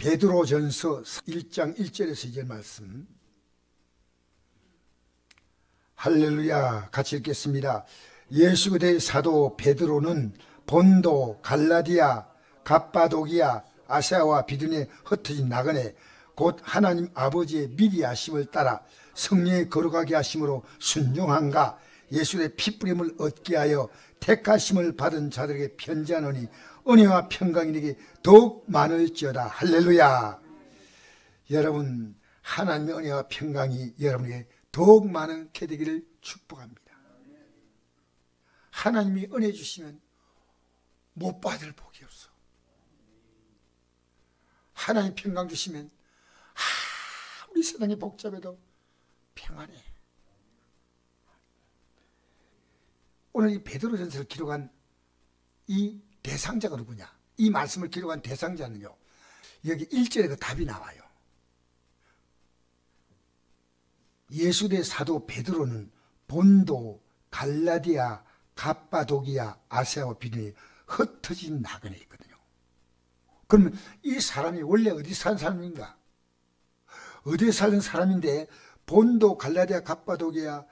베드로전서 1장 1절에서 2절 말씀. 할렐루야. 같이 읽겠습니다. 예수 그리스도의 사도 베드로는 본도, 갈라디아, 갑바도기아, 아시아와 비두니에 흩어진 나그네 곧 하나님 아버지의 미리 하심을 따라 성령의 거룩하게 하심으로 순종한가 예수의 피뿌림을 얻게 하여 택하심을 받은 자들에게 편지하노니 은혜와 평강이 내게 더욱 많을지어다. 할렐루야. 여러분, 하나님의 은혜와 평강이 여러분에게 더욱 많게 되기를 축복합니다. 하나님이 은혜 주시면 못 받을 복이 없어. 하나님 평강 주시면 우리 세상이 복잡해도 평안해. 오늘 이 베드로전서를 기록한 이 대상자가 누구냐? 이 말씀을 기록한 대상자는요, 여기 1절에 그 답이 나와요. 예수의 사도 베드로는 본도, 갈라디아, 갑바도기아, 아시아와 비두니에 흩어진 나그네 있거든요. 그러면 이 사람이 원래 어디 사는 사람인가? 어디에 사는 사람인데 본도, 갈라디아, 갑바도기아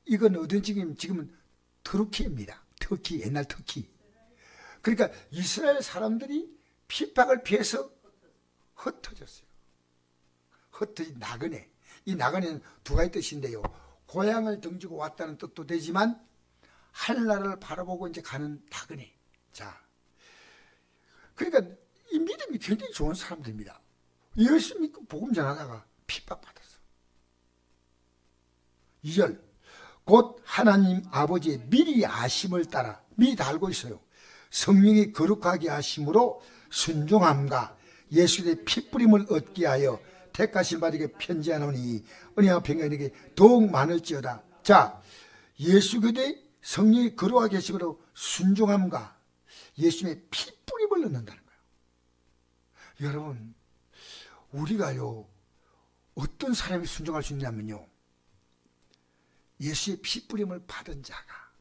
이건 어딘 지금은 터키입니다. 터키, 옛날 터키. 그러니까 이스라엘 사람들이 핍박을 피해서 흩어졌어요. 흩어진 나그네. 이 나그네는 두 가지 뜻인데요. 고향을 등지고 왔다는 뜻도 되지만 한나라를 바라보고 이제 가는 나그네. 자, 그러니까 이 믿음이 굉장히 좋은 사람들입니다. 예수 믿고 복음 전하다가 핍박받았어. 2절, 곧 하나님 아버지의 미리 아심을 따라, 미리 다 알고 있어요. 성령이 거룩하게 하심으로 순종함과 예수의 피뿌림을 얻게 하여 택하신 바에게 편지하노니 은혜와 평강에게 더욱 많을지어다. 자, 예수 그리스도의 성령이 거룩하게 하심으로 순종함과 예수의 피뿌림을 얻는다는 거예요. 여러분, 우리가요 어떤 사람이 순종할 수 있냐면요, 예수의 피뿌림을 받은 자가,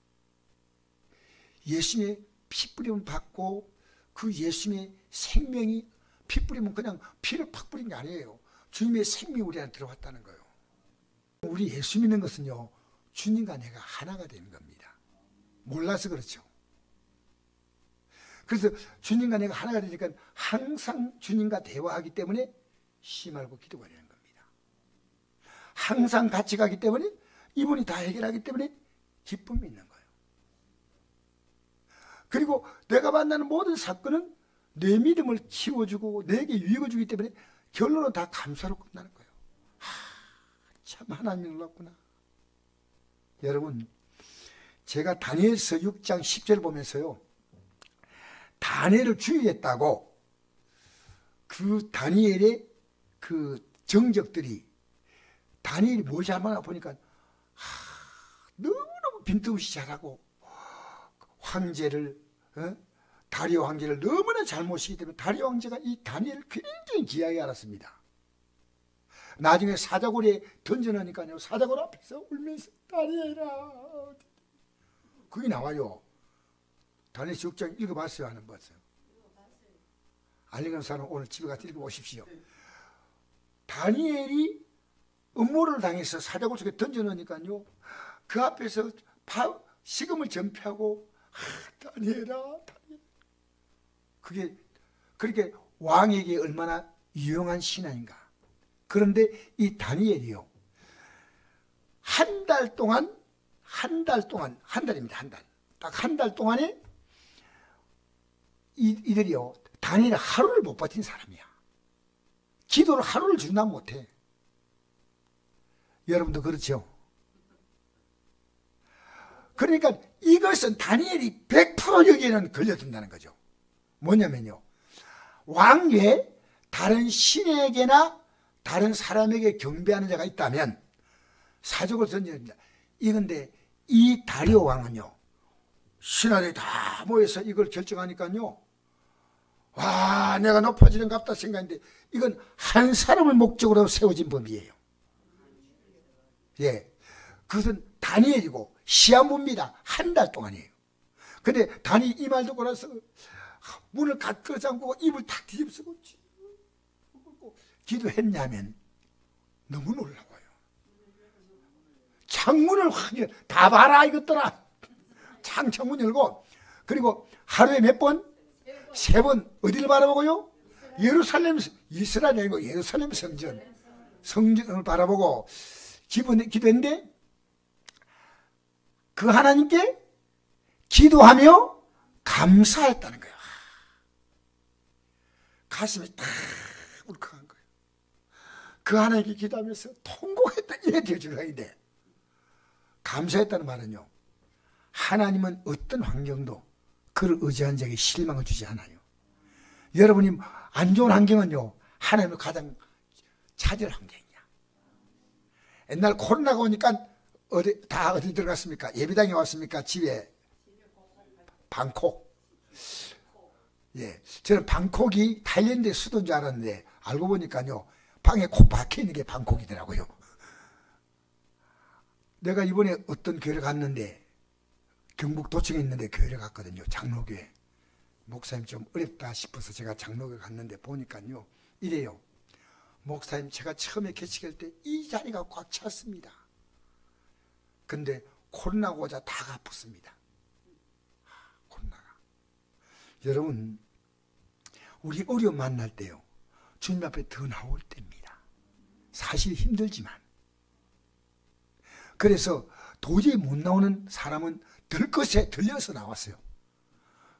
예수의 피뿌림을 받고 그 예수의 생명이, 피뿌림은 그냥 피를 팍 뿌린 게 아니에요. 주님의 생명이 우리한테 들어왔다는 거예요. 우리 예수 믿는 것은요, 주님과 내가 하나가 되는 겁니다. 몰라서 그렇죠. 그래서 주님과 내가 하나가 되니까 항상 주님과 대화하기 때문에 쉬지 말고 기도가 되는 겁니다. 항상 같이 가기 때문에, 이분이 다 해결하기 때문에 기쁨이 있는 거예요. 그리고 내가 만나는 모든 사건은 내 믿음을 키워주고 내게 유익을 주기 때문에 결론은 다 감사로 끝나는 거예요. 참 하나님이 놀랍구나. 여러분, 제가 다니엘서 6장 10절 보면서요, 다니엘을 주의했다고 그 다니엘의 그 정적들이, 다니엘이 뭘 잘하나 보니까 너무너무 빈틈없이 잘하고 황제를, 다리오 황제를 너무나 잘 모시기 때문에 다리오 황제가 이 다니엘을 굉장히 귀하게 알았습니다. 나중에 사자굴에 던져놓으니까요, 사자굴 앞에서 울면서 다니엘아, 그게 나와요. 다니엘 6장 읽어봤어요? 안 봤어요? 안 읽은 사람 오늘 집에 가서 읽어보십시오. 다니엘이 음모를 당해서 사자굴 속에 던져놓으니까요, 그 앞에서 식음을 전폐하고 다니엘아, 그게 그렇게 왕에게 얼마나 유용한 신하인가. 그런데 이 다니엘이요, 한 달입니다. 딱 한 달 동안에 이들이요, 다니엘 하루를 못 버틴 사람이야. 기도를 하루를 준다 못해. 여러분도 그렇죠? 그러니까 이것은 다니엘이 100% 여기에는 걸려든다는 거죠. 뭐냐면요, 왕 외에 다른 신에게나 다른 사람에게 경배하는 자가 있다면 사족을 던져야 됩니다. 이건데 이 다리오 왕은요, 신하들이 다 모여서 이걸 결정하니까요, 와, 내가 높아지는 것 같다 생각했는데 이건 한 사람을 목적으로 세워진 법이에요. 예, 그것은 다니엘이고 시한부입니다. 한 달 동안이에요. 근데 다니엘 이 말 듣고 나서 문을 가득 잠그고 입을 탁 뒤집쓰고 기도했냐면 너무 놀라워요. 창문을 확 다 봐라 이것들아. 창문 열고, 그리고 하루에 몇 번? 3번. 어디를 바라보고요? 예루살렘, 이스라엘이 아니고 예루살렘 성전을 바라보고 기도했는데, 그 하나님께 기도하며 감사했다는 거예요. 가슴이 탁 울컥한 거예요. 그 하나님께 기도하면서 통곡했다, 이래 되어주는데, 감사했다는 말은요, 하나님은 어떤 환경도 그를 의지한 자에게 실망을 주지 않아요. 여러분이 안 좋은 환경은요, 하나님을 가장 찾을 환경이야. 옛날 코로나가 오니까 어디 들어갔습니까? 예배당에 왔습니까? 집에? 방콕. 예, 저는 방콕이 타일랜드의 수도인 줄 알았는데 알고 보니까요, 방에 콕 박혀 있는 게 방콕이더라고요. 내가 이번에 어떤 교회를 갔는데, 경북 도청에 있는데 교회를 갔거든요. 장로교회. 목사님 좀 어렵다 싶어서 제가 장로교회 갔는데 보니까요, 이래요. 목사님, 제가 처음에 개척할 때 이 자리가 꽉 찼습니다. 근데 코로나가 오자 다 가pus습니다. 코로나가. 여러분, 우리 어려움 만날 때요, 주님 앞에 더 나올 때입니다. 사실 힘들지만. 그래서 도저히 못 나오는 사람은 들것에 들려서 나왔어요.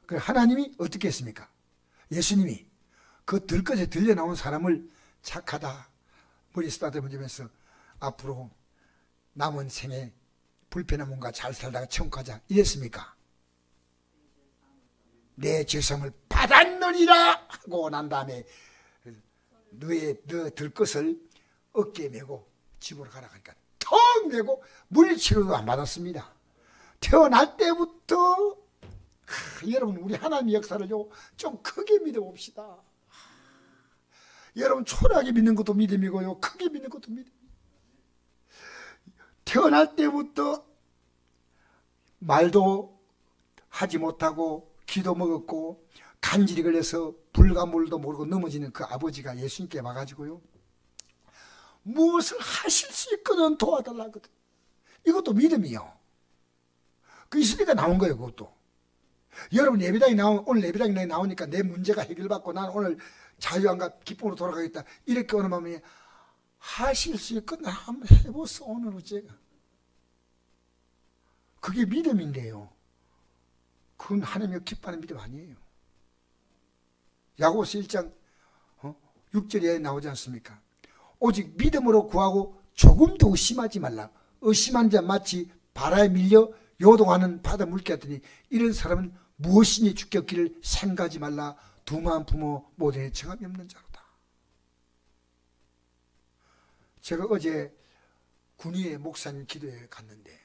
그래서 하나님이 어떻게 했습니까? 예수님이 그 들것에 들려 나온 사람을 착하다, 머리 쓰다듬으면서 앞으로 남은 생에 불편한 몸과 잘 살다가 천국 가자, 이랬습니까? 내 죄성을 받았느니라 하고 난 다음에 너 들것을 어깨에 메고 집으로 가라 하니까 턱 메고 물리치료도 안 받았습니다. 태어날 때부터 여러분, 우리 하나님의 역사를 좀 크게 믿어봅시다. 여러분, 초라하게 믿는 것도 믿음이고요, 크게 믿는 것도 믿음. 태어날 때부터 말도 하지 못하고 기도 먹었고 간질이 걸려서 불과 물도 모르고 넘어지는 그 아버지가 예수님께 와가지고요, 무엇을 하실 수 있거든 도와달라거든. 이것도 믿음이요. 그 있으니까 나온 거예요. 그것도. 여러분, 오늘 예배당에 나오니까 내 문제가 해결받고 나는 오늘 자유함과 기쁨으로 돌아가겠다, 이렇게 오는 마음에 하실 수 있거든 한번 해보소. 오늘은 제가. 그게 믿음인데요, 그건 하나님을 기뻐하는 믿음 아니에요. 야고보서 1장 6절에 나오지 않습니까? 오직 믿음으로 구하고 조금도 의심하지 말라. 의심한 자 마치 바다에 밀려 요동하는 바다 물개 같으니 이런 사람은 무엇이니 죽게 없기를 생각하지 말라. 두 마음 부모 모든에 정함이 없는 자로다. 제가 어제 군위의 목사님 기도에 갔는데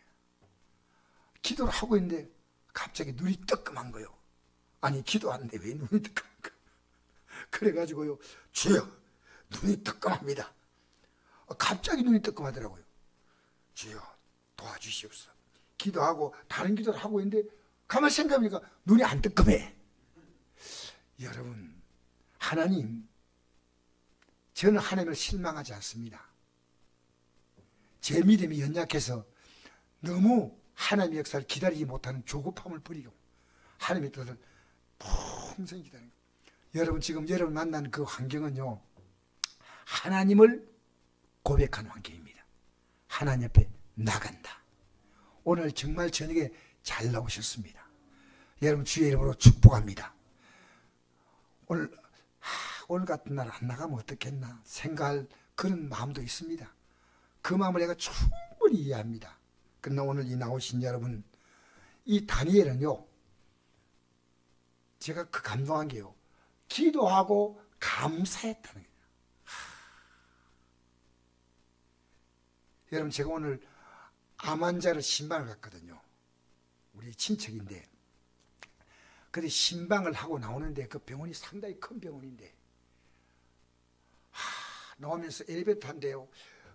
기도를 하고 있는데 갑자기 눈이 뜨끔한 거예요. 아니, 기도하는데 왜 눈이 뜨끔한 거예요? 그래가지고요, 주여, 눈이 뜨끔합니다. 갑자기 눈이 뜨끔하더라고요. 주여, 도와주시옵소서. 기도하고 다른 기도를 하고 있는데 가만히 생각해보니까 눈이 안 뜨끔해. 여러분, 하나님, 저는 하나님을 실망하지 않습니다. 제 믿음이 연약해서 너무 하나님의 역사를 기다리지 못하는 조급함을 버리고 하나님의 뜻을 풍성히 기다리는 거예요. 여러분, 지금 여러분 만나는 그 환경은요, 하나님을 고백하는 환경입니다. 하나님 앞에 나간다. 오늘 정말 저녁에 잘 나오셨습니다. 여러분, 주의 이름으로 축복합니다. 오늘 같은 날 안 나가면 어떻겠나 생각할 그런 마음도 있습니다. 그 마음을 내가 충분히 이해합니다. 그러나 오늘 이 나오신 여러분, 이 다니엘은요, 제가 그 감동한 게요, 기도하고 감사했다는 거예요. 여러분, 제가 오늘 암 환자를 신방을 갔거든요. 우리 친척인데, 근데 신방을 하고 나오는데 그 병원이 상당히 큰 병원인데, 나오면서 엘리베이터 탄대요.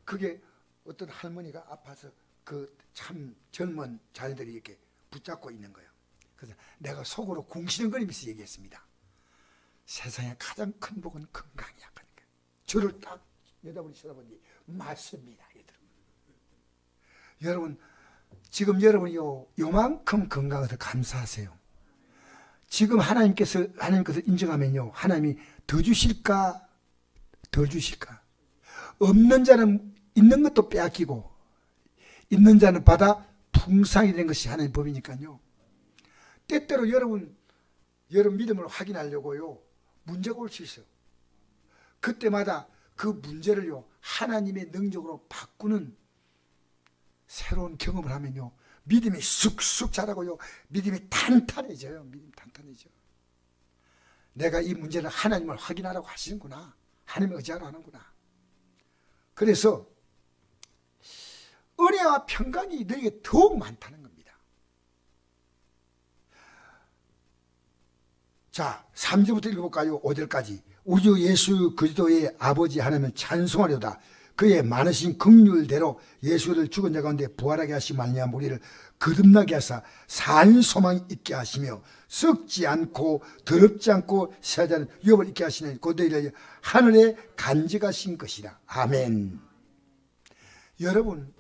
그게 어떤 할머니가 아파서 그 참 젊은 자녀들이 이렇게 붙잡고 있는 거예요. 그래서 내가 속으로 궁시렁거리면서 얘기했습니다. 세상에 가장 큰 복은 건강이야. 그러니까 저를 딱 여러분이 쳐다보니 맞습니다. 여러분, 지금 여러분이요, 요만큼 건강해서 감사하세요. 지금 하나님께서 인정하면요, 하나님이 더 주실까, 덜 주실까? 없는 자는 있는 것도 빼앗기고, 있는 자는 받아 풍성이 된 것이 하나님의 법이니까요. 때때로 여러분 믿음을 확인하려고요, 문제가 올 수 있어요. 그때마다 그 문제를요, 하나님의 능력으로 바꾸는 새로운 경험을 하면요, 믿음이 쑥쑥 자라고요, 믿음이 탄탄해져요. 믿음이 탄탄해져. 내가 이 문제는 하나님을 확인하라고 하시는구나. 하나님을 의지하러 하는구나. 그래서 은혜와 평강이 너에게 더욱 많다는 겁니다. 자, 3절부터 읽어볼까요? 5절까지. 우리 주 예수 그리스도의 아버지 하나님을 찬송하려다. 그의 많으신 긍휼대로 예수를 죽은 자 가운데 부활하게 하시 말미암아 우리를 거듭나게 하사 산 소망이 있게 하시며 썩지 않고 더럽지 않고 새하지 않은 유업을 있게 하시는 고대를 하늘에 간직하신 것이라. 아멘. 여러분,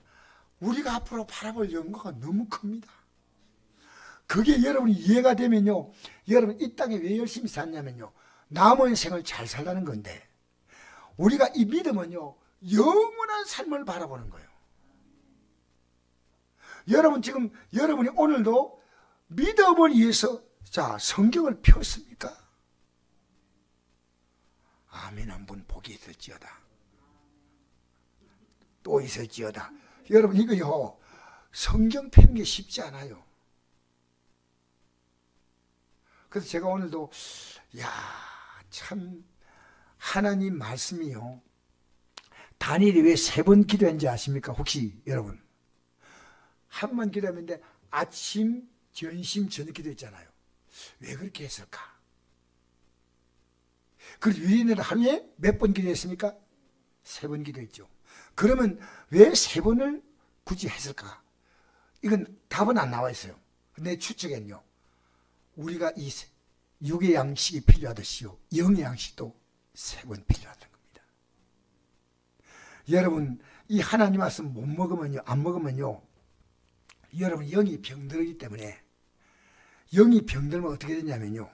우리가 앞으로 바라볼 영광은 너무 큽니다. 그게 여러분이 이해가 되면요, 여러분 이 땅에 왜 열심히 사냐면요, 남은 생을 잘 살라는 건데, 우리가 이 믿음은요, 영원한 삶을 바라보는 거예요. 여러분, 지금 여러분이 오늘도 믿음을 위해서 자 성경을 폈습니까? 아멘. 한 분 복이 있을지어다. 또 있을지어다. 여러분, 이거요, 성경 펴는 게 쉽지 않아요. 그래서 제가 오늘도 참 하나님 말씀이요, 다니엘이 왜 3번 기도했는지 아십니까? 혹시 여러분, 한 번 기도했는데 아침, 점심, 저녁 기도했잖아요. 왜 그렇게 했을까? 그리고 유리는 하루에 몇 번 기도했습니까? 3번 기도했죠. 그러면 왜 3번을 굳이 했을까? 이건 답은 안 나와 있어요. 내 추측엔요, 우리가 이 육의 양식이 필요하듯이요, 영의 양식도 3번 필요하다는 겁니다. 여러분, 이 하나님 말씀 못 먹으면요, 안 먹으면요, 여러분 영이 병들기 때문에, 영이 병들면 어떻게 되냐면요,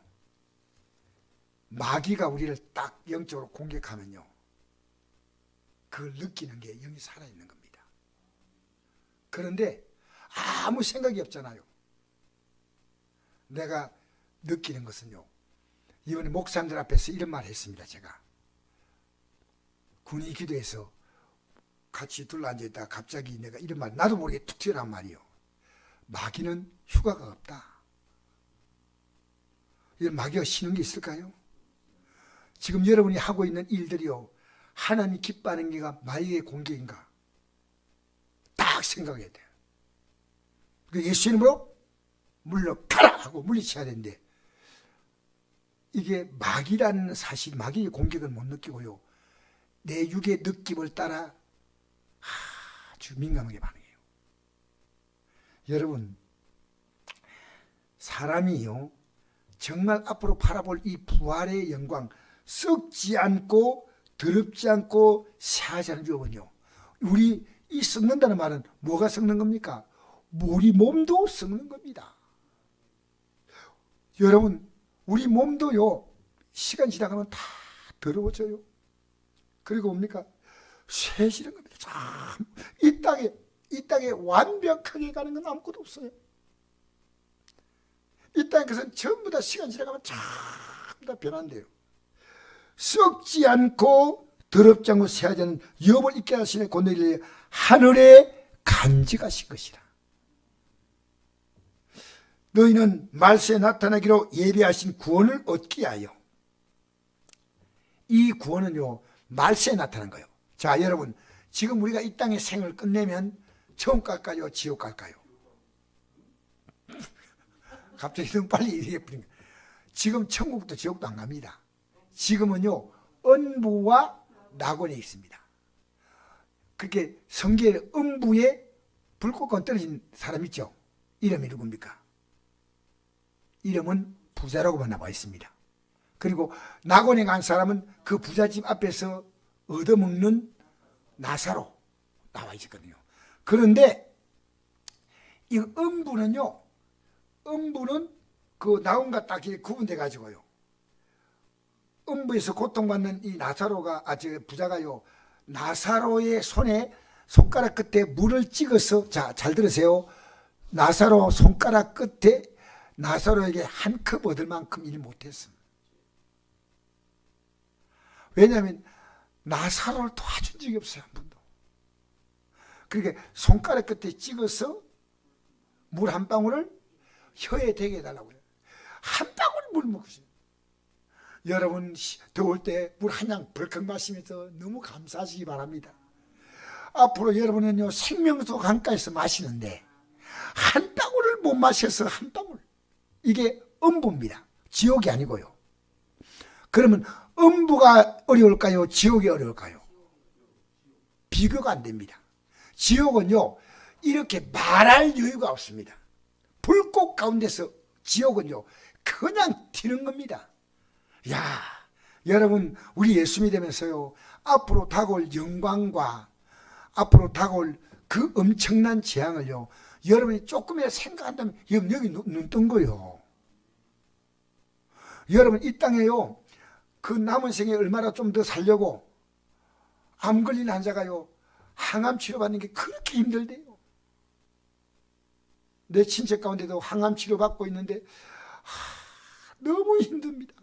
마귀가 우리를 딱 영적으로 공격하면요, 그걸 느끼는 게 영이 살아있는 겁니다. 그런데 아무 생각이 없잖아요. 내가 느끼는 것은요, 이번에 목사님들 앞에서 이런 말을 했습니다. 제가 군의 기도에서 같이 둘러앉아있다가 갑자기 내가 이런 말, 나도 모르게 툭 튀어나온 말이요, 마귀는 휴가가 없다. 이런 마귀가 쉬는 게 있을까요? 지금 여러분이 하고 있는 일들이요, 하나님 기뻐하는 게가 마귀의 공격인가? 딱 생각해야 돼요. 예수 이름으로 물러가라 하고 물리쳐야 되는데, 이게 마귀라는 사실, 마귀의 공격을 못 느끼고요, 내 육의 느낌을 따라 아주 민감하게 반응해요. 여러분, 사람이요, 정말 앞으로 바라볼 이 부활의 영광, 썩지 않고 더럽지 않고 새하지 않은 유업은요, 우리 이 썩는다는 말은 뭐가 썩는 겁니까? 우리 몸도 썩는 겁니다. 여러분, 우리 몸도요, 시간 지나가면 다 더러워져요. 그리고 뭡니까? 쇠지는 겁니다. 참, 이 땅에 완벽하게 가는 건 아무것도 없어요. 이 땅에 것은 전부 다 시간 지나가면 전부 다 변한대요. 썩지 않고 더럽지 않고 새하지 않은 유업을 있게 하시는 고뇌를 하늘에 간직하신 것이라. 너희는 말세에 나타나기로 예비하신 구원을 얻기 하여. 이 구원은요, 말세에 나타난 거예요. 자, 여러분, 지금 우리가 이 땅의 생을 끝내면 천국 갈까요, 지옥 갈까요? 갑자기 너무 빨리 얘기해버린 거예요. 지금 천국도 지옥도 안 갑니다. 지금은요, 은부와 낙원에 있습니다. 그렇게 성경에 은부에 불꽃감 떨어진 사람 있죠? 이름이 누굽니까? 이름은 부자라고만 나와 있습니다. 그리고 낙원에 간 사람은 그 부잣집 앞에서 얻어먹는 나사로 나와 있거든요. 그런데 이 음부는요, 음부는 그 나온과 딱 구분돼 가지고요, 음부에서 고통받는 이 나사로가, 부자가요, 나사로의 손가락 끝에 물을 찍어서, 자, 잘 들으세요. 나사로 손가락 끝에 나사로에게 한 컵 얻을 만큼 일 못했습니다. 왜냐하면 나사로를 도와준 적이 없어요, 한 번도. 그러니까 손가락 끝에 찍어서 물 한 방울을 혀에 대게 해달라고요. 한 방울 물 먹으세요. 여러분 더울 때 물 한 양 벌컥 마시면서 너무 감사하시기 바랍니다. 앞으로 여러분은요, 생명수 강가에서 마시는데 한 방울을 못 마셔서 한 방울, 이게 음부입니다. 지옥이 아니고요. 그러면 음부가 어려울까요? 지옥이 어려울까요? 비교가 안 됩니다. 지옥은요, 이렇게 말할 여유가 없습니다. 불꽃 가운데서 지옥은요, 그냥 튀는 겁니다. 야, 여러분, 우리 예수 믿으면서요, 앞으로 다가올 영광과 앞으로 다가올 그 엄청난 재앙을요, 여러분이 조금이라도 생각한다면 여기 눈 뜬 거요. 여러분, 이 땅에요, 그 남은 생에 얼마나 좀 더 살려고 암 걸린 환자가요, 항암 치료받는 게 그렇게 힘들대요. 내 친척 가운데도 항암 치료받고 있는데 너무 힘듭니다.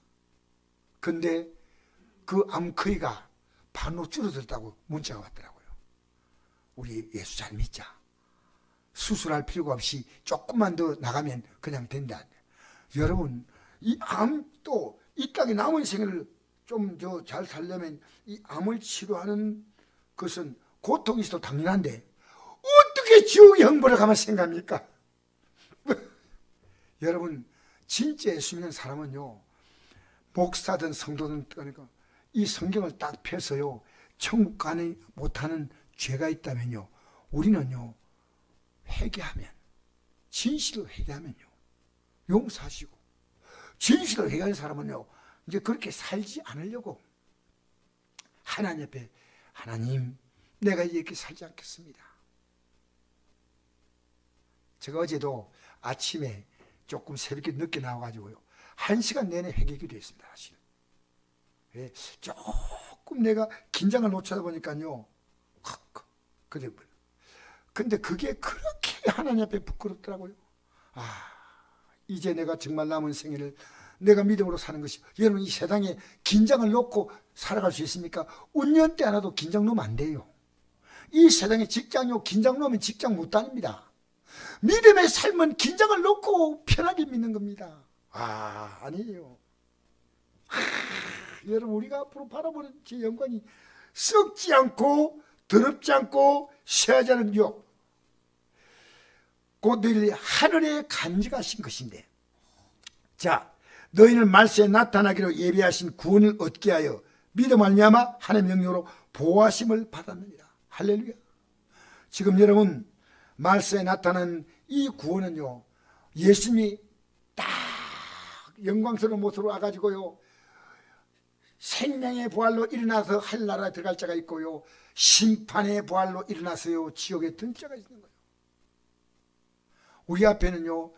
근데 그 암거리가 반으로 줄어들었다고 문자가 왔더라고요. 우리 예수 잘 믿자. 수술할 필요가 없이 조금만 더 나가면 그냥 된다. 여러분, 이 암도 이 땅에 남은 생을 좀 잘 살려면 이 암을 치료하는 것은 고통이 있어도 당연한데 어떻게 지옥의 형벌을 가만 생각합니까? 여러분, 진짜 예수 믿는 사람은요, 목사든 성도든 그러니까 이 성경을 딱 펴서요, 천국 가지 못하는 죄가 있다면요, 우리는요, 회개하면, 진실로 회개하면요, 용서하시고, 진실로 회개하는 사람은요, 이제 그렇게 살지 않으려고 하나님 앞에, 하나님, 내가 이렇게 살지 않겠습니다. 제가 어제도 아침에 조금 새벽에 늦게 나와가지고요, 1시간 내내 회개 기도했습니다. 사실. 조금 내가 긴장을 놓쳐다 보니까요, 그래. 근데 그게 그렇게 하나님 앞에 부끄럽더라고요. 이제 내가 정말 남은 생애를 내가 믿음으로 사는 것이, 여러분, 이 세상에 긴장을 놓고 살아갈 수 있습니까? 운전대 하나도 긴장 놓으면 안 돼요. 이 세상에 직장요, 긴장 놓으면 직장 못 다닙니다. 믿음의 삶은 긴장을 놓고 편하게 믿는 겁니다. 아니에요. 여러분, 우리가 앞으로 바라보는 제 영광이 썩지 않고 더럽지 않고 쇠하지 않은 유업, 곧 너희들이 하늘에 간직하신 것인데, 자, 너희는 말세에 나타나기로 예비하신 구원을 얻게 하여 믿음 말미암아 하나님의 명령으로 보호하심을 받았느니라. 할렐루야. 지금 여러분, 말세에 나타난 이 구원은요, 예수님이 딱 영광스러운 모습으로 와가지고요, 생명의 부활로 일어나서 하늘나라에 들어갈 자가 있고요, 심판의 부활로 일어나서요, 지옥에 든 자가 있는 거예요. 우리 앞에는요,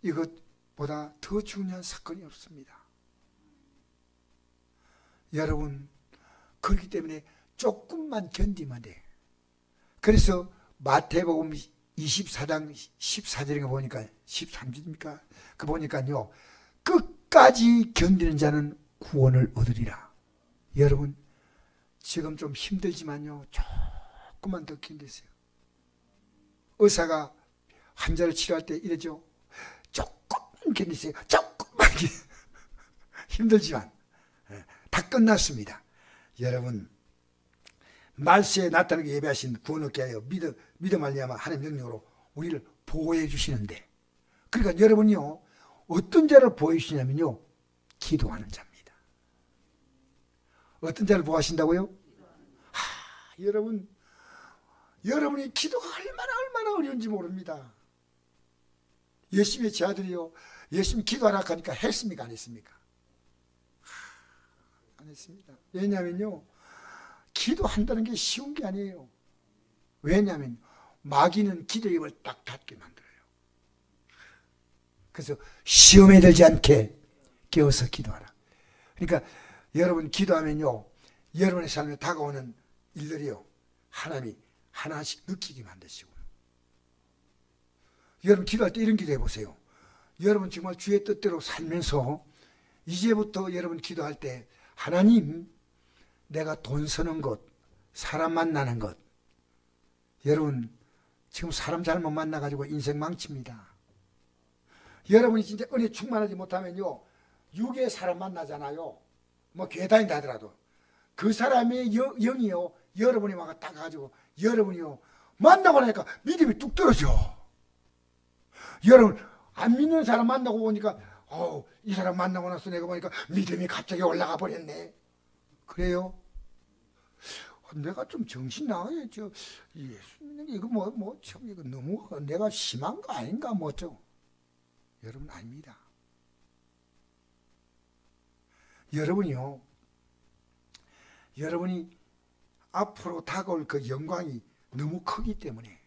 이것보다 더 중요한 사건이 없습니다. 여러분, 그렇기 때문에 조금만 견디면 돼. 그래서 마태복음 24장 14절인가 보니까 13절입니까? 그 보니까요, 끝까지 견디는 자는 구원을 얻으리라. 여러분, 지금 좀 힘들지만요, 조금만 더 견디세요. 의사가 환자를 치료할 때 이러죠. 조금만 견디세요. 조금만 힘들지만 다 끝났습니다. 여러분, 말세에 나타나게 예배하신 구원 얻게 하여 믿음 말미암아 하나님의 명령으로 우리를 보호해 주시는데, 그러니까 여러분이요, 어떤 자를 보호해 주시냐면요, 기도하는 자입니다. 어떤 자를 보호하신다고요? 여러분이 기도가 얼마나 어려운지 모릅니다. 예수님의 제 아들이요, 예수님 기도하라 하니까 했습니까? 안 했습니까? 안 했습니다. 왜냐하면요, 기도한다는 게 쉬운 게 아니에요. 왜냐하면 마귀는 기도의 입을 딱 닫게 만들어요. 그래서 시험에 들지 않게 깨워서 기도하라. 그러니까 여러분 기도하면요, 여러분의 삶에 다가오는 일들이요, 하나님이 하나씩 느끼게 만드시고요. 여러분 기도할 때 이런 기도해 보세요. 여러분 정말 주의 뜻대로 살면서 이제부터 여러분 기도할 때, 하나님, 내가 돈 쓰는 것, 사람 만나는 것, 여러분 지금 사람 잘못 만나가지고 인생 망칩니다. 여러분이 진짜 은혜 충만하지 못하면요, 육의 사람 만나잖아요. 뭐 교회 다닌다 하더라도 그 사람의 영이요, 여러분이 막 딱 가지고 여러분이요 만나고 나니까 믿음이 뚝 떨어져. 여러분 안 믿는 사람 만나고 보니까 이 사람 만나고 나서 내가 보니까 믿음이 갑자기 올라가 버렸네. 그래요? 내가 좀 정신 나가야죠. 예수님 이거 참 이거 너무 내가 심한 거 아닌가 뭐죠? 여러분 아닙니다. 여러분이요, 여러분이 앞으로 다가올 그 영광이 너무 크기 때문에,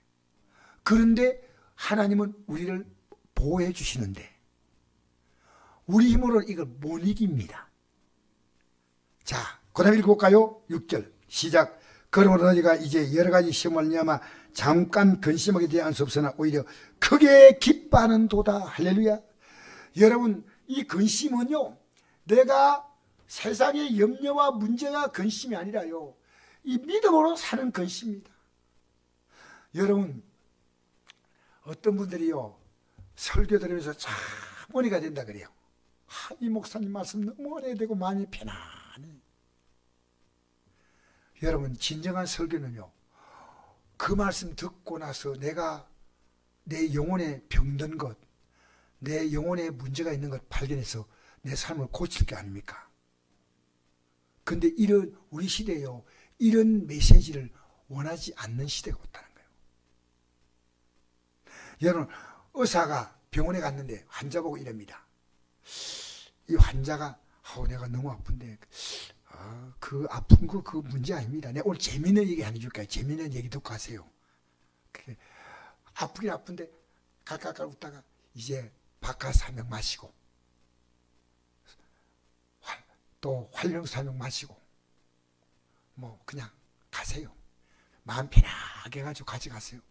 그런데 하나님은 우리를 보호해 주시는데 우리 힘으로 이걸 못 이깁니다. 자, 그 다음 읽어볼까요? 6절 시작. 그러므로 너희가 이제 여러 가지 시험을 말미암아 잠깐 근심하게 되지 않을 수 없으나 오히려 크게 기뻐하는 도다. 할렐루야. 여러분 이 근심은요, 내가 세상의 염려와 문제가 근심이 아니라요, 이 믿음으로 사는 근심입니다. 여러분 어떤 분들이요 설교 들으면서 참 은혜가 된다 그래요. 이 목사님 말씀 너무 은혜되고 마음이 편안해. 여러분 진정한 설교는요, 그 말씀 듣고 나서 내가 내 영혼에 병든 것, 내 영혼에 문제가 있는 것 발견해서 내 삶을 고칠 게 아닙니까? 근데 이런 우리 시대에요, 이런 메시지를 원하지 않는 시대가 왔다는 거예요. 여러분 의사가 병원에 갔는데 환자 보고 이럽니다. 이 환자가 내가 너무 아픈데 그 아픈 거 그 문제 아닙니다. 내가 오늘 재미있는 얘기 안 해줄까요? 재미있는 얘기 듣고 가세요. 아프긴 아픈데 깔깔깔 웃다가 이제 바카스 한 병 마시고 또 활력수 한 병 마시고 뭐 그냥 가세요. 마음 편하게 해가지고 같이 가세요.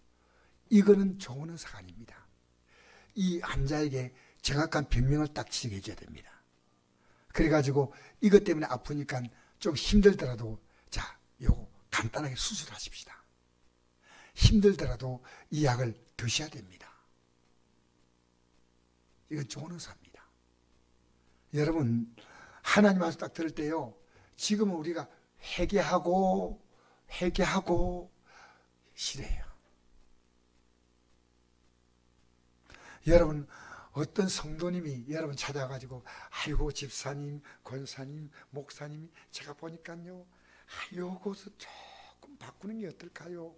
이거는 좋은 의사가 아닙니다. 이 환자에게 정확한 병명을 딱 지정해 줘야 됩니다. 그래가지고 이것 때문에 아프니까 좀 힘들더라도 자, 요거 간단하게 수술하십시다. 힘들더라도 이 약을 드셔야 됩니다. 이건 좋은 의사입니다. 여러분 하나님 말씀 딱 들을 때요, 지금은 우리가 회개하고 싫어해요. 여러분 어떤 성도님이 여러분 찾아가지고 아이고 집사님, 권사님, 목사님이 제가 보니까요 요것을 조금 바꾸는 게 어떨까요?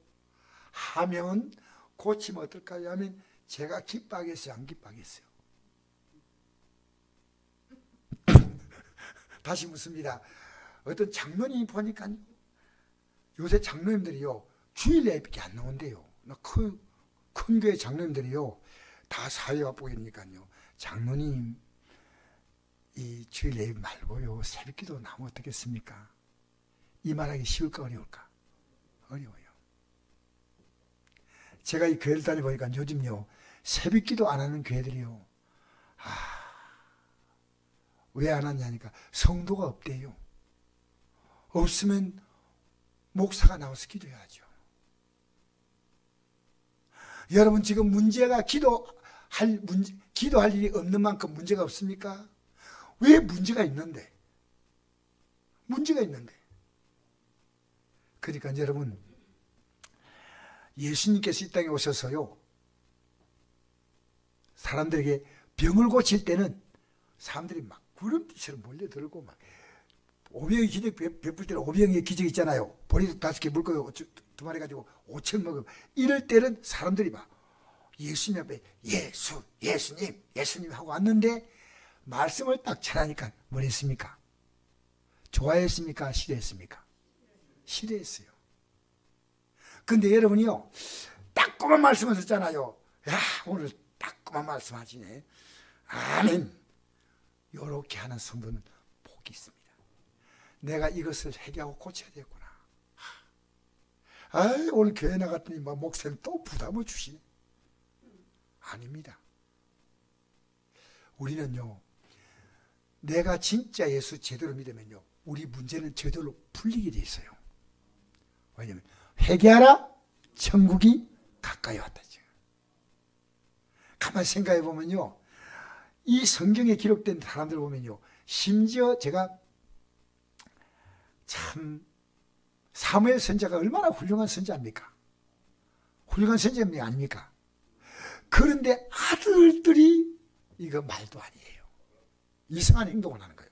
하면 고치면 어떨까요? 하면 제가 기뻐하겠어요? 안 기뻐하겠어요? 다시 묻습니다. 어떤 장로님이 보니까 요새 장로님들이요 주일 예배밖에 안 나온대요. 큰 교회 장로님들이요 다 사회와 보이니까요, 장로님 이 주일 예배 말고요 새벽기도 나오면 어떻겠습니까? 이 말하기 쉬울까 어려울까? 어려워요. 제가 이 교회를 다녀보니까 요즘요 새벽기도 안 하는 교회들이요, 왜 안 하냐니까 성도가 없대요. 없으면 목사가 나와서 기도해야죠. 여러분 지금 문제가 기도할 일이 없는 만큼 문제가 없습니까? 왜 문제가 있는데? 문제가 있는데. 그러니까 여러분 예수님께서 이 땅에 오셔서요 사람들에게 병을 고칠 때는 사람들이 막 구름띠처럼 몰려들고 막 5병의 기적 베풀 때는 5병의 기적 있잖아요. 보리도 5개 물고 2마리 가지고 5천 먹으면 이럴 때는 사람들이 막 예수님 앞에 예수님 하고 왔는데 말씀을 딱 전하니까 뭘 했습니까? 좋아했습니까? 싫어했습니까? 싫어했어요. 근데 여러분이요, 따끔한 말씀을 듣잖아요. 야, 오늘 따끔한 말씀하시네. 아멘. 요렇게 하는 성도는 복이 있습니다. 내가 이것을 해결하고 고쳐야 되겠구나. 아, 오늘 교회 나갔더니 목사님 또 부담을 주시네. 아닙니다. 우리는요, 내가 진짜 예수 제대로 믿으면요, 우리 문제는 저절로 풀리게 돼 있어요. 왜냐하면 회개하라, 천국이 가까이 왔다죠. 가만히 생각해 보면요, 이 성경에 기록된 사람들 보면요, 심지어 제가 참 사무엘 선지자가 얼마나 훌륭한 선지자입니까? 훌륭한 선지자 아닙니까? 그런데 아들들이 이거 말도 아니에요. 이상한 행동을 하는 거예요.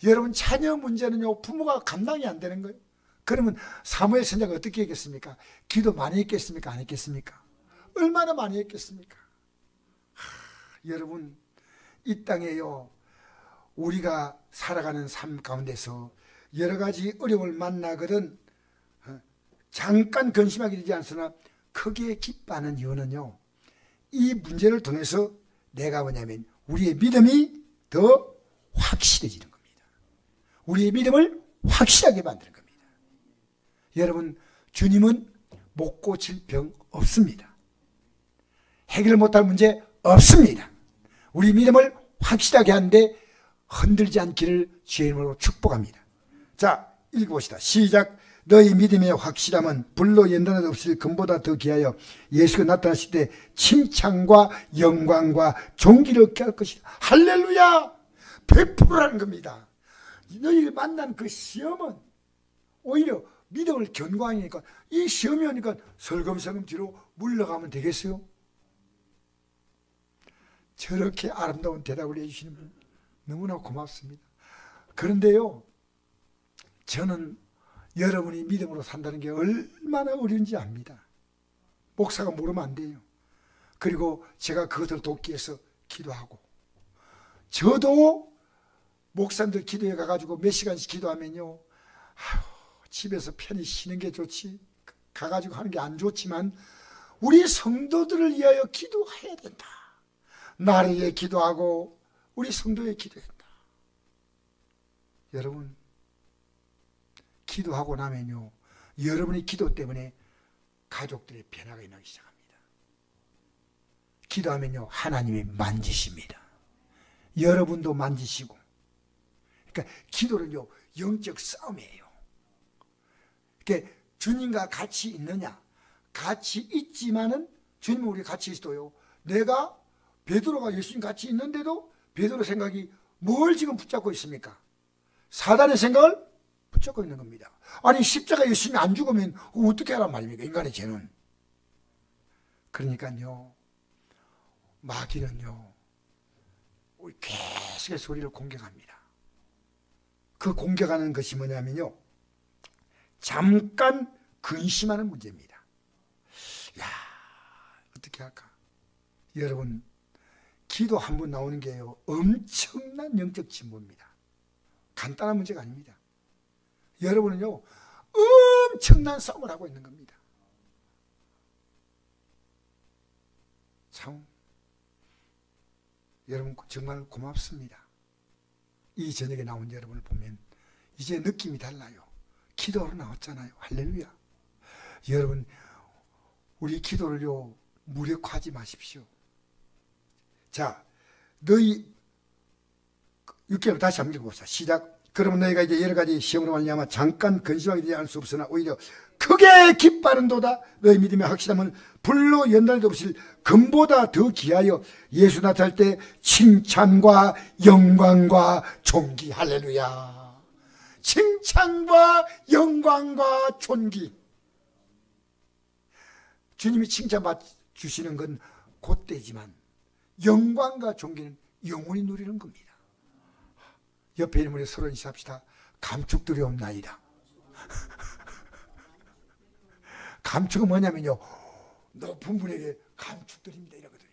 여러분, 자녀 문제는요, 부모가 감당이 안 되는 거예요. 그러면 사무엘 선지자가 어떻게 했겠습니까? 기도 많이 했겠습니까? 안 했겠습니까? 얼마나 많이 했겠습니까? 여러분, 이 땅에요, 우리가 살아가는 삶 가운데서 여러 가지 어려움을 만나거든 잠깐 근심하게 되지 않으나 크게 기뻐하는 이유는요, 이 문제를 통해서 내가 뭐냐면 우리의 믿음이 더 확실해지는 겁니다. 우리의 믿음을 확실하게 만드는 겁니다. 여러분, 주님은 못 고칠 병 없습니다. 해결 못할 문제 없습니다. 우리 믿음을 확실하게 하는데 흔들지 않기를 주의 이름으로 축복합니다. 자, 읽어봅시다. 시작. 너희 믿음의 확실함은 불로 연단할 없을 금보다 더 귀하여 예수가 나타나실 때 칭찬과 영광과 존귀를 얻게 할 것이다. 할렐루야! 100%라는 겁니다. 너희를 만난 그 시험은 오히려 믿음을 견고하니까, 이 시험이 오니까 설금설금 뒤로 물러가면 되겠어요? 저렇게 아름다운 대답을 해주시는 분 너무나 고맙습니다. 그런데요, 저는 여러분이 믿음으로 산다는 게 얼마나 어려운지 압니다. 목사가 모르면 안 돼요. 그리고 제가 그것을 돕기 위해서 기도하고, 저도 목사님들 기도해 가가지고 몇 시간씩 기도하면요, 집에서 편히 쉬는 게 좋지, 가가지고 하는 게 안 좋지만 우리 성도들을 위하여 기도해야 된다. 나를 위해 기도하고 우리 성도에 기도해야 된다. 여러분, 기도하고 나면요, 여러분의 기도 때문에 가족들의 변화가 일어나기 시작합니다. 기도하면요, 하나님이 만지십니다. 여러분도 만지시고. 그러니까 기도는요, 영적 싸움이에요. 그러니까 주님과 같이 있느냐, 같이 있지만은 주님은 우리 같이 있어요. 내가 베드로가 예수님 같이 있는데도 베드로 생각이 뭘 지금 붙잡고 있습니까? 사단의 생각을 붙잡고 있는 겁니다. 아니, 십자가 예수님이 안 죽으면 어떻게 하란 말입니까? 인간의 죄는. 그러니까요, 마귀는요, 우리 계속해서 우리를 공격합니다. 그 공격하는 것이 뭐냐면요, 잠깐 근심하는 문제입니다. 야, 어떻게 할까? 여러분, 기도 한 번 나오는 게요, 엄청난 영적 진보입니다. 간단한 문제가 아닙니다. 여러분은요, 엄청난 싸움을 하고 있는 겁니다. 참, 여러분 정말 고맙습니다. 이 저녁에 나온 여러분을 보면 이제 느낌이 달라요. 기도로 나왔잖아요. 할렐루야. 여러분, 우리 기도를요, 무력화하지 마십시오. 자, 너희 6개월 다시 한번 읽어봅시다. 시작. 그러면 너희가 이제 여러 가지 시험으로 말미암아 잠깐 근심하게 되지 않을 수 없으나 오히려 크게 기뻐하는도다. 너희 믿음의 확실함은 불로 연단할 수 없을 금보다 더 귀하여 예수 나타날 때 칭찬과 영광과 존귀. 할렐루야. 칭찬과 영광과 존귀. 주님이 칭찬받 주시는 건 곧때지만 영광과 존귀는 영원히 누리는 겁니다. 옆에 있는 분이 서로 인사합시다. 감축드리옵나이다. 감축은 뭐냐면요, 높은 분에게 감축드립니다 이러거든요.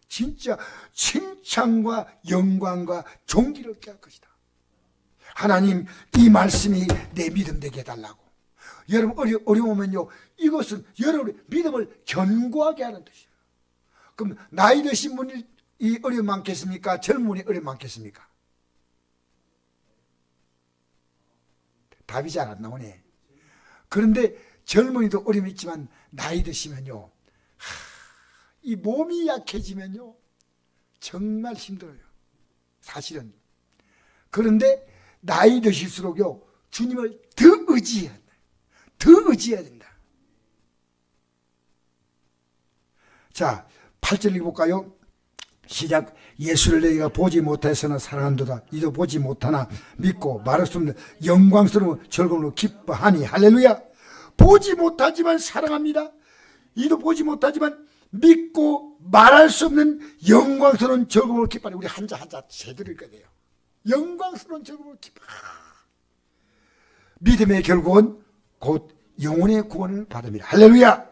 진짜 칭찬과 영광과 존귀를 얻게 할 것이다. 하나님, 이 말씀이 내 믿음 되게 해달라고. 여러분 어려우면요, 이것은 여러분의 믿음을 견고하게 하는 뜻이에요. 그럼 나이 드신 분이 어려움 많겠습니까? 젊은 분이 어려움 많겠습니까? 답이 잘 안 나오네. 그런데 젊은이도 어려움이 있지만 나이 드시면요, 이 몸이 약해지면요 정말 힘들어요, 사실은. 그런데 나이 드실수록요 주님을 더 의지해야 된다. 더 의지해야 된다. 자, 8절 읽어볼까요? 시작. 예수를 너희가 보지 못해서는 사랑한도다. 이도 보지 못하나 믿고 말할 수 없는 영광스러운 즐거움으로 기뻐하니. 할렐루야. 보지 못하지만 사랑합니다. 이도 보지 못하지만 믿고 말할 수 없는 영광스러운 즐거움으로 기뻐하니. 우리 한자 제대로 읽어야 돼요. 영광스러운 즐거움으로 기뻐. 믿음의 결국은 곧 영혼의 구원을 받습니다. 할렐루야.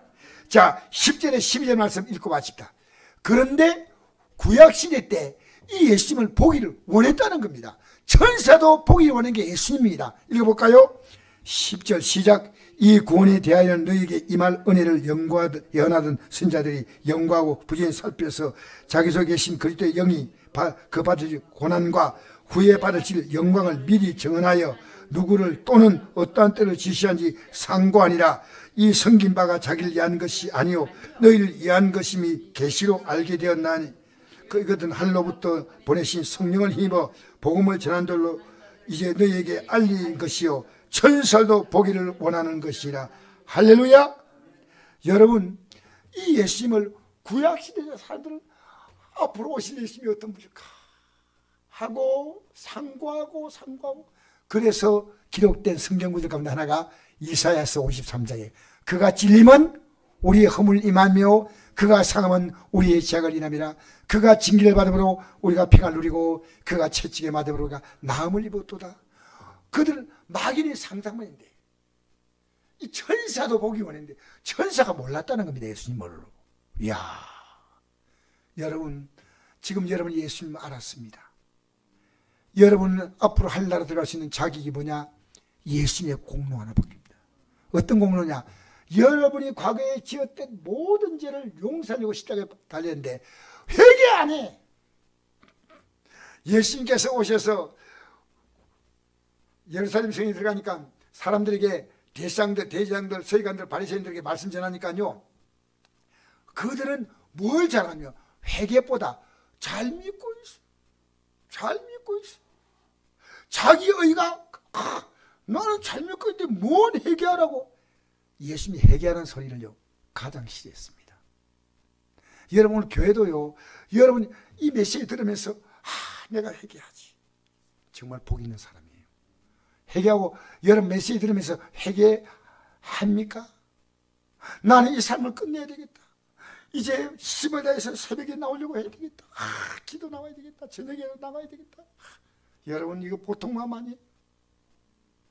자, 10절에 12절 말씀 읽고 마칩니다. 그런데 구약시대 때 이 예수님을 보기를 원했다는 겁니다. 천사도 보기를 원한 게 예수님입니다. 읽어볼까요? 10절 시작. 이 구원에 대하여 너희에게 임할 은혜를 연하던 선자들이 영광하고 부지런히 살펴서 자기 속에 계신 그리스도의 영이 그 받을 고난과 후에 받으실 영광을 미리 정언하여 누구를 또는 어떠한 때를 지시한지 상고하니라. 이 섬긴 바가 자기를 위한 것이 아니요 너희를 위한 것임이 계시로 알게 되었나니 이것은 하늘로부터 보내신 성령을 힘입어 복음을 전한 돌로 이제 너희에게 알린 것이요 천사도 보기를 원하는 것이라. 할렐루야. 여러분, 이 예수님을 구약시대의 사람들은 앞으로 오실 예수님이 어떤 분일까 하고 상고하고 그래서 기록된 성경구절 가운데 하나가 이사야서 53장에 그가 찔림은 우리의 허물 임하며 그가 상함은 우리의 죄악을 인함이라. 그가 징계를 받음으로 우리가 평안을 누리고 그가 채찍에 맞음으로 우리가 나음을 입었도다. 그들은 막연히 상상만 했는데 이 천사도 보기 원했는데 천사가 몰랐다는 겁니다. 예수님을. 이야, 여러분, 지금 여러분이 예수님을 알았습니다. 여러분은 앞으로 하늘나라 들어갈 수 있는 자격이 뭐냐? 예수님의 공로 하나밖입니다. 어떤 공로냐? 여러분이 과거에 지었던 모든 죄를 용서하려고 십자가에 달렸는데 회개 안 해. 예수님께서 오셔서 예루살렘 성에 들어가니까 사람들에게 대장들, 서기관들, 바리새인들에게 말씀 전하니까요, 그들은 뭘 잘하며 회개보다 잘 믿고 있어. 잘 믿고 있어. 자기 의가 나는 잘 믿고 있는데 뭔 회개하라고. 예수님이 회개하는 소리를요 가장 싫어했습니다. 여러분, 오늘 교회도요, 여러분 이 메시지 들으면서 내가 회개하지. 정말 복 있는 사람이에요. 회개하고 여러분 메시지 들으면서 회개합니까? 나는 이 삶을 끝내야 되겠다. 이제 힘을 다해서 새벽에 나오려고 해야 되겠다. 기도 나와야 되겠다. 저녁에 나가야 되겠다. 여러분, 이거 보통 마음 아니에요?